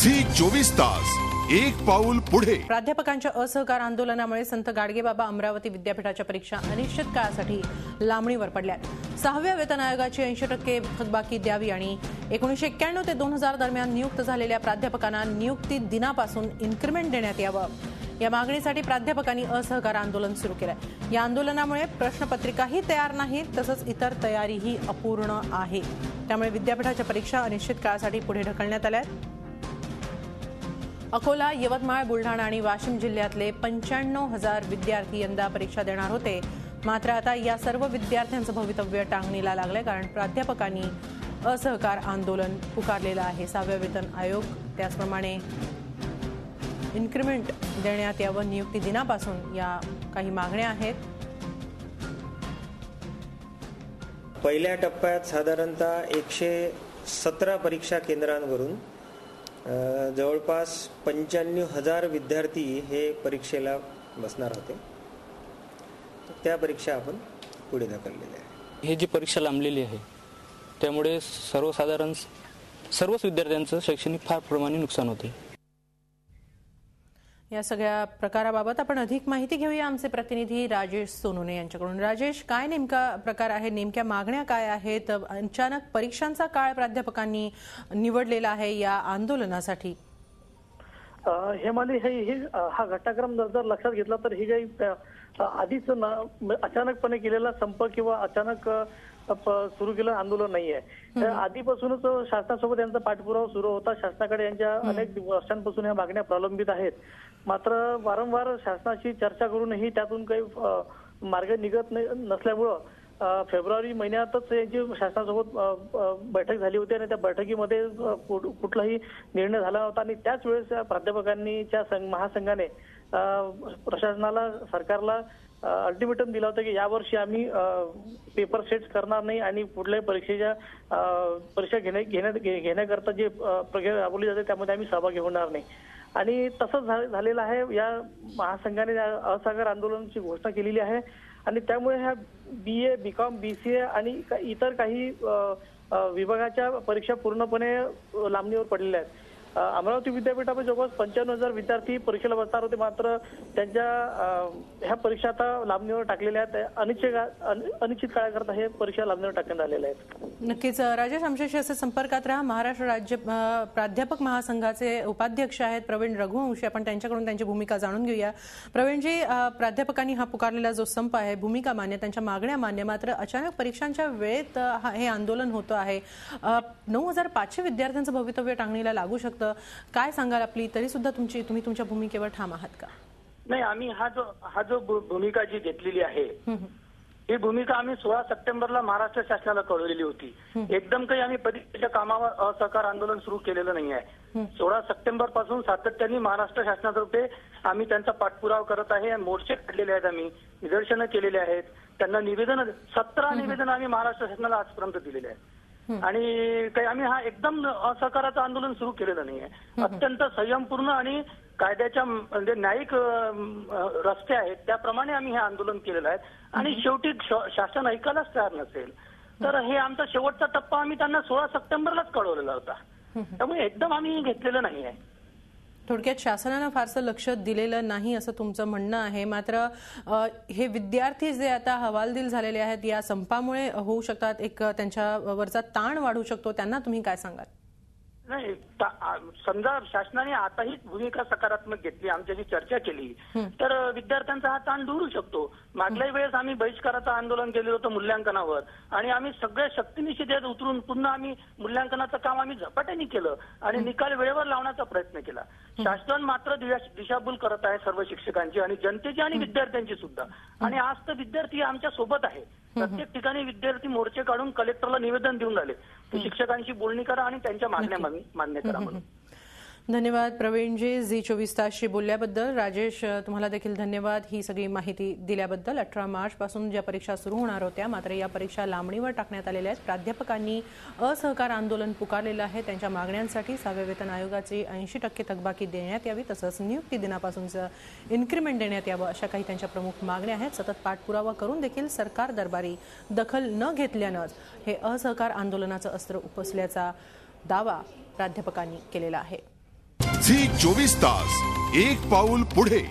Zee 24 तास एक पाऊल पुढे। प्राध्यापकांच्या असहकार आंदोलनामुळे संत गाडगेबाबा अमरावती विद्यापीठाच्या परीक्षा अनिश्चित काळासाठी लांबणीवर पडल्यात। 6व्या वेतन आयोगाची 80% थकबाकी द्यावी आणि 1991 ते 2000 दरम्यान नियुक्त झालेल्या प्राध्यापकांना नियुक्ती दिनापासून इन्क्रिमेंट देण्यात यावं, या मागणीसाठी प्राध्यापकांनी असहकार आंदोलन सुरू केलंय। या आंदोलनामुळे प्रश्नपत्रिकाही तयार नाही, तसंच इतर तयारीही अपूर्ण आहे। त्यामुळे विद्यापीठाच्या परीक्षा अनिश्चित काळासाठी पुढे ढकलण्यात आल्या। अकोला, यवतमाळ, बुलढाणा आणि वाशिम जिल्ह्यातले 95,000 विद्यार्थी यंदा परीक्षा देणार होते। मात्र आता या सर्व विद्यार्थ्यांचं भवितव्य टांगणीला लागलंय, कारण प्राध्यापकांनी असहकार आंदोलन पुकारलेलं आहे। 6व्या वेतन आयोग, त्याचप्रमाणे इन्क्रिमेंट देण्यात यावं, नियुक्ती दिनापासून, या काही मागण्या आहेत। पहिल्या टप्प्यात साधारणतः 117 परीक्षा केंद्रांवरून जवळपास 95,000 विद्यार्थी हे परीक्षेला बसणार होते। त्या परीक्षा आपण पुढे ढकललेल्या आहे। हे जी परीक्षा लांबलेली आहे त्यामुळे सर्वसाधारण सर्वच विद्यार्थ्यांचं शैक्षणिक फार प्रमाणात नुकसान होते। या सगळ्या प्रकाराबाबत आपण अधिक माहिती घेऊया आमचे प्रतिनिधी राजेश सोनोने यांच्याकडून। राजेश, काय नेमका प्रकार आहे, नेमक्या मागण्या काय आहेत? अचानक परीक्षांचा काळ प्राध्यापकांनी निवडलेला आहे या आंदोलनासाठी। हेमाली, हा घटनाक्रम जर लक्षात घेतला तर ही काही आधीच अचानकपणे केलेला संप किंवा अचानक सुरू केलं आंदोलन नाहीये। आधीपासूनच शासनासोबत यांचा पाठपुरावा सुरू होता। शासनाकडे यांच्या अनेक वर्षांपासून या मागण्या प्रलंबित आहेत। मात्र वारंवार शासनाशी चर्चा करूनही त्यातून काही मार्ग निघत नसल्यामुळं फेब्रुवारी महिन्यातच यांची शासनासोबत बैठक झाली होती आणि त्या बैठकीमध्ये कुठलाही निर्णय झाला नव्हता। आणि त्याच वेळेस प्राध्यापकांनीच्या महासंघाने प्रशासनाला, सरकारला अल्टिमेटम दिला होता की यावर्षी आम्ही पेपर सेट्स करणार नाही आणि कुठल्याही परीक्षा घेण्याकरता जे प्रक्रिया राबवली जाते त्यामध्ये आम्ही सहभागी होणार नाही। आणि तसंच झालेलं आहे। या महासंघाने असहकार आंदोलनाची घोषणा केलेली आहे आणि त्यामुळे ह्या BA, BCom, BCA आणि इतर काही विभागाच्या परीक्षा पूर्णपणे लांबणीवर पडलेल्या आहेत। अमरावती विद्यापीठामध्ये जवळपास 95,000 विद्यार्थी परीक्षेला बसणार होते, मात्र त्यांच्या ह्या परीक्षा आता लांबणीवर टाकलेल्या आहेत। अनिश्चित काळाकरता हे परीक्षा लांबणीवर टाकण्यात आलेल्या आहेत। नक्कीच राजेश, आमच्याशी असे संपर्कात राहा। महाराष्ट्र राज्य प्राध्यापक महासंघाचे उपाध्यक्ष आहेत प्रवीण रघुवंशी, आपण त्यांच्याकडून त्यांची भूमिका जाणून घेऊया। प्रवीणजी, प्राध्यापकांनी हा पुकारलेला जो संप आहे, भूमिका मान्य, त्यांच्या मागण्या मान्य, मात्र अचानक परीक्षांच्या वेळेत हे आंदोलन होतं आहे। 9,500 विद्यार्थ्यांचं भवितव्य टांगणीला लागू शकतं, काय सांगाल आपली? तरी सुद्धा तुम्ही तुमच्या भूमिकेवर ठाम आहात का? नाही, आम्ही हा जो भूमिका जी घेतलेली आहे ही भूमिका आम्ही 16 सप्टेंबरला महाराष्ट्र शासनाला कळवलेली होती। एकदम काही आम्ही परीक्षेच्या कामावर असहकार आंदोलन सुरू केलेलं नाही आहे। 16 सप्टेंबर पासून सातत्याने महाराष्ट्र शासनातर्फे आम्ही त्यांचा पाठपुरावा करत आहे। मोर्चे काढलेले आहेत, आम्ही निदर्शनं केलेले आहेत, त्यांना 17 निवेदन आम्ही महाराष्ट्र शासनाला आजपर्यंत दिलेले आहेत। आणि काही आम्ही हा एकदम असहकाराचं आंदोलन सुरू केलेलं नाहीये। अत्यंत संयमपूर्ण आणि कायद्याच्या म्हणजे न्यायिक रस्ते आहेत त्याप्रमाणे आम्ही हे आंदोलन केलेलं आहे। आणि शेवटी शासन ऐकायलाच तयार नसेल तर हे आमचा शेवटचा टप्पा आम्ही त्यांना 16 सप्टेंबरलाच कळवलेला होता। त्यामुळे एकदम आम्ही घेतलेलं नाही आहे। थोडक्यात शासनानं फारसं लक्ष दिलेलं नाही असं तुमचं म्हणणं आहे। मात्र हे विद्यार्थी जे आता हवालदिल झालेले आहेत या संपामुळे होऊ शकतात, एक त्यांच्यावरचा ताण वाढू शकतो, त्यांना तुम्ही काय सांगाल? नाही, समजा शासनाने आता ही भूमिका सकारात्मक घेतली, आमच्याशी चर्चा केली तर विद्यार्थ्यांचा हा ताण दूर होऊ शकतो। मागल्याही वेळेस आम्ही बहिष्काराचं आंदोलन केलं होतं मूल्यांकनावर आणि आम्ही सगळ्या शक्तीनिशी त्यात उतरून पुन्हा आम्ही मूल्यांकनाचं काम आम्ही झपाट्याने केलं आणि निकाल वेळेवर लावण्याचा प्रयत्न केला। शासन मात्र दिशाभूल करत आहे सर्व शिक्षकांची आणि जनतेची आणि विद्यार्थ्यांची सुद्धा। आणि आज तर विद्यार्थी आमच्या सोबत आहे। प्रत्येक ठिकाणी विद्यार्थी मोर्चे काढून कलेक्टरला निवेदन देऊन राहिले की शिक्षकांशी बोलणी करा आणि त्यांच्या मागण्या मान्य करा म्हणून। धन्यवाद प्रवीणजी, झी 24 बोलल्याबद्दल। राजेश, तुम्हाला देखील धन्यवाद ही सगळी माहिती दिल्याबद्दल। 18 मार्च पासून ज्या परीक्षा सुरू होणार होत्या, मात्र या परीक्षा लांबणीवर टाकण्यात आलेल्या आहेत। प्राध्यापकांनी असहकार आंदोलन पुकारलेलं आहे। त्यांच्या मागण्यांसाठी 6व्या वेतन आयोगाची 80% थकबाकी देण्यात यावी, तसंच नियुक्ती दिनापासूनचं इन्क्रिमेंट देण्यात यावं, अशा काही त्यांच्या प्रमुख मागण्या आहेत। सतत पाठपुरावा करून देखील सरकार दरबारी दखल न घेतल्यानंच हे असहकार आंदोलनाचं अस्त्र उपसल्याचा दावा प्राध्यापकांनी केलेला आहे। झी 24 तास, एक पाऊल पुढे.